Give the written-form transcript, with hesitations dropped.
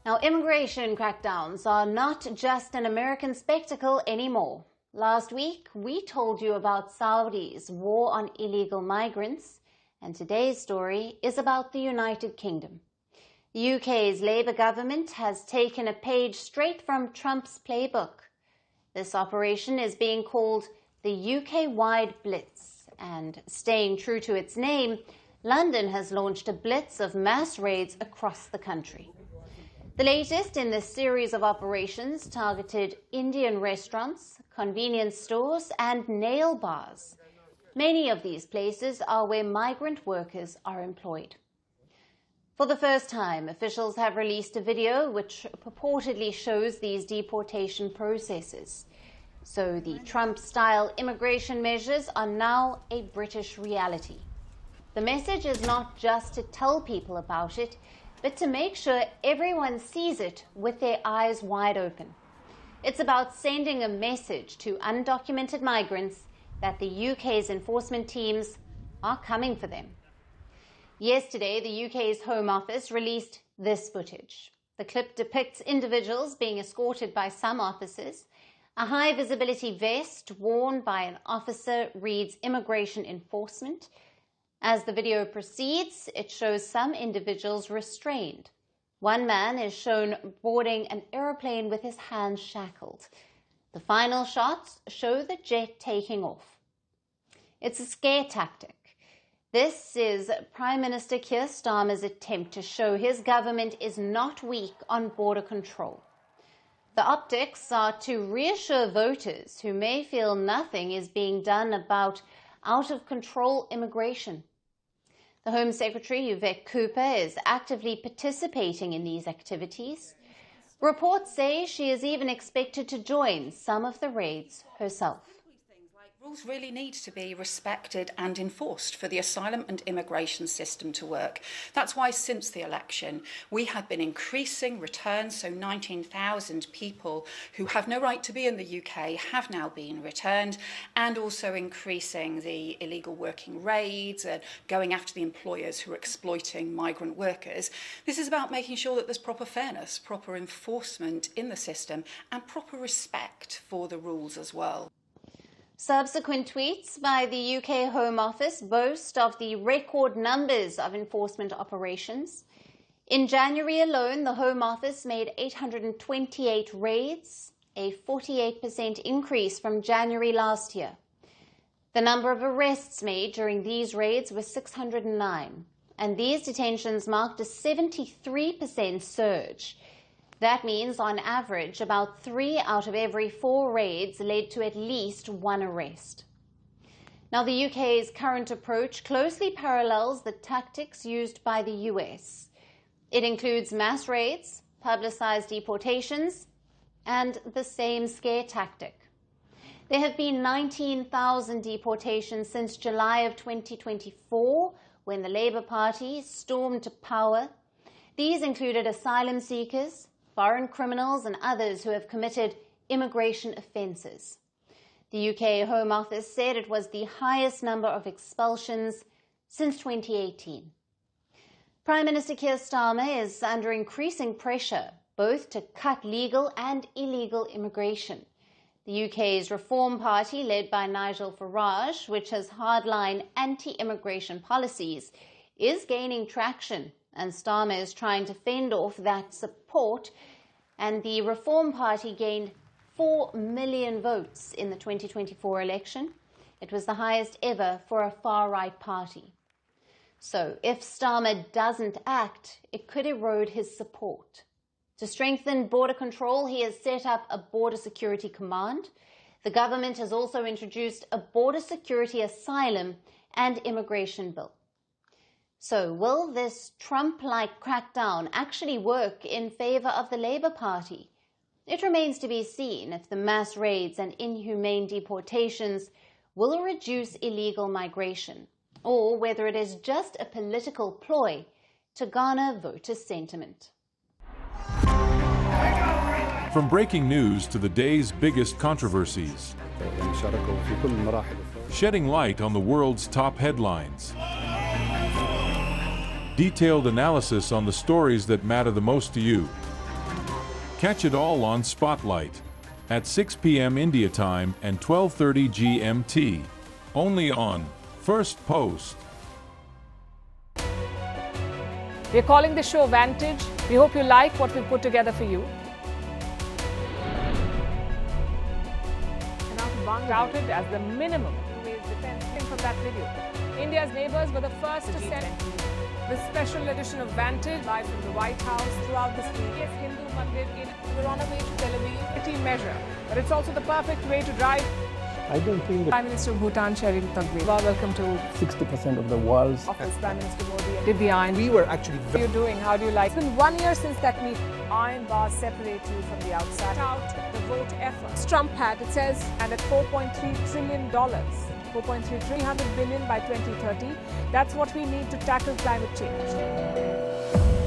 Now, immigration crackdowns are not just an American spectacle anymore. Last week, we told you about Saudi's war on illegal migrants, and today's story is about the United Kingdom. The UK's Labour government has taken a page straight from Trump's playbook. This operation is being called the UK-wide Blitz, and staying true to its name, London has launched a blitz of mass raids across the country. The latest in this series of operations targeted Indian restaurants, convenience stores and nail bars. Many of these places are where migrant workers are employed. For the first time, officials have released a video which purportedly shows these deportation processes. So the Trump-style immigration measures are now a British reality. The message is not just to tell people about it, but to make sure everyone sees it with their eyes wide open. It's about sending a message to undocumented migrants that the UK's enforcement teams are coming for them. Yesterday, the UK's Home Office released this footage. The clip depicts individuals being escorted by some officers. A high-visibility vest worn by an officer reads Immigration Enforcement. As the video proceeds, it shows some individuals restrained. One man is shown boarding an aeroplane with his hands shackled. The final shots show the jet taking off. It's a scare tactic. This is Prime Minister Keir Starmer's attempt to show his government is not weak on border control. The optics are to reassure voters who may feel nothing is being done about out-of-control immigration. The Home Secretary, Yvette Cooper, is actively participating in these activities. Reports say she is even expected to join some of the raids herself. Rules really need to be respected and enforced for the asylum and immigration system to work. That's why since the election we have been increasing returns, so 19,000 people who have no right to be in the UK have now been returned, and also increasing the illegal working raids and going after the employers who are exploiting migrant workers. This is about making sure that there's proper fairness, proper enforcement in the system and proper respect for the rules as well. Subsequent tweets by the UK Home Office boast of the record numbers of enforcement operations. In January alone, the Home Office made 828 raids, a 48% increase from January last year. The number of arrests made during these raids was 609, and these detentions marked a 73% surge. That means, on average, about 3 out of every 4 raids led to at least 1 arrest. Now, the UK's current approach closely parallels the tactics used by the US. It includes mass raids, publicised deportations, and the same scare tactic. There have been 19,000 deportations since July of 2024, when the Labour Party stormed to power. These included asylum seekers, foreign criminals and others who have committed immigration offences. The UK Home Office said it was the highest number of expulsions since 2018. Prime Minister Keir Starmer is under increasing pressure both to cut legal and illegal immigration. The UK's Reform Party, led by Nigel Farage, which has hardline anti-immigration policies, is gaining traction, and Starmer is trying to fend off that support, and the Reform Party gained 4 million votes in the 2024 election. It was the highest ever for a far-right party. So if Starmer doesn't act, it could erode his support. To strengthen border control, he has set up a border security command. The government has also introduced a border security asylum and immigration bill. So will this Trump-like crackdown actually work in favour of the Labour Party? It remains to be seen if the mass raids and inhumane deportations will reduce illegal migration, or whether it is just a political ploy to garner voter sentiment. From breaking news to the day's biggest controversies, shedding light on the world's top headlines. Detailed analysis on the stories that matter the most to you. Catch it all on Spotlight at 6 p.m. India time and 12:30 GMT. Only on Firstpost. We're calling the show Vantage. We hope you like what we put together for you. Touted as the minimum two-way defense from that video. India's neighbors were the first to send the special edition of Vantage live from the White House throughout this week. Yes, Hindu Mandir we're on our way to Tel Aviv. Measure, but it's also the perfect way to drive. I don't think that Prime Minister of Bhutan, Sherin Tagwe. Welcome to 60% of the world's office. Prime Minister Modi did the iron. we were actually How are you doing? How do you like? It's been 1 year since that meeting. Iron bars separate you from the outside. Out the vote efforts. Trump had, it says, and at $4.3 trillion. 300 billion by 2030. That's what we need to tackle climate change.